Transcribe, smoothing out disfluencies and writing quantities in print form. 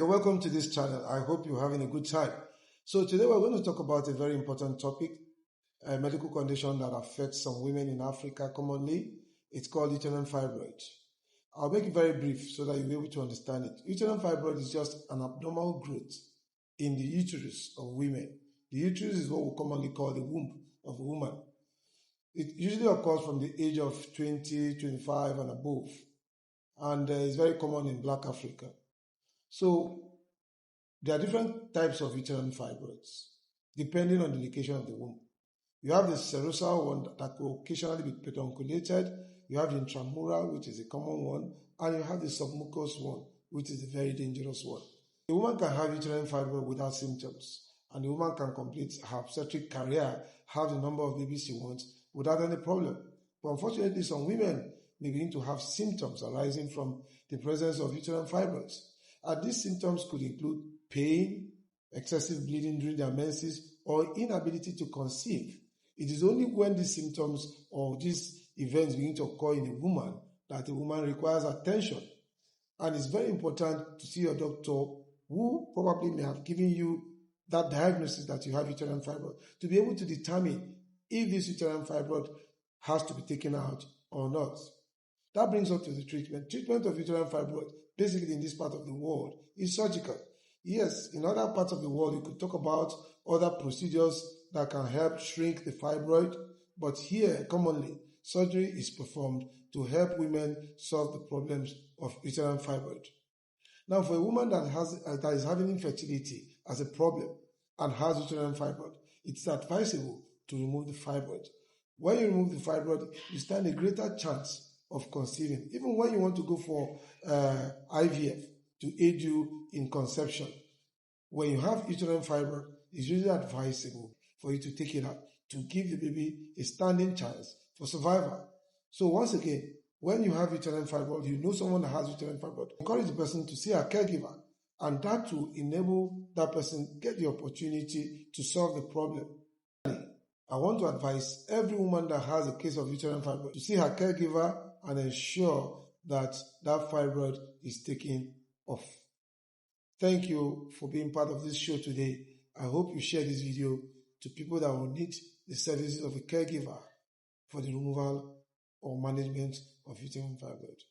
you're welcome to this channel. I hope you're having a good time. So today we're going to talk about a very important topic, a medical condition that affects some women in Africa commonly. It's called uterine fibroid. I'll make it very brief so that you'll be able to understand it. Uterine fibroid is just an abnormal growth in the uterus of women. The uterus is what we commonly call the womb of a woman. It usually occurs from the age of 20, 25 and above, and it's very common in Black Africa. So there are different types of uterine fibroids depending on the location of the womb. You have the serosal one that will occasionally be pedunculated. You have the intramural, which is a common one, and you have the submucous one, which is a very dangerous one. A woman can have uterine fibroid without symptoms, and the woman can complete her obstetric career, have the number of babies she wants without any problem. But unfortunately, some women may begin to have symptoms arising from the presence of uterine fibroids. And these symptoms could include pain, excessive bleeding during their menses, or inability to conceive. It is only when these symptoms or these events begin to occur in a woman that a woman requires attention. And it's very important to see your doctor, who probably may have given you that diagnosis that you have uterine fibroid, to be able to determine if this uterine fibroid has to be taken out or not. That brings us to the treatment. Treatment of uterine fibroid, basically in this part of the world, is surgical. Yes, in other parts of the world, you could talk about other procedures that can help shrink the fibroid, but here, commonly, surgery is performed to help women solve the problems of uterine fibroid. Now, for a woman that is having infertility as a problem and has uterine fibroid, it's advisable to remove the fibroid. When you remove the fibroid, you stand a greater chance of conceiving, even when you want to go for IVF to aid you in conception. When you have uterine fibroid, it's usually advisable for you to take it out to give the baby a standing chance for survival. So once again, when you have uterine fibroid, you know someone that has uterine fibroid, encourage the person to see a caregiver, and that will enable that person get the opportunity to solve the problem. I want to advise every woman that has a case of uterine fibroid to see her caregiver and ensure that that fibroid is taken off. Thank you for being part of this show today. I hope you share this video to people that will need the services of a caregiver for the removal or management of uterine fibroid.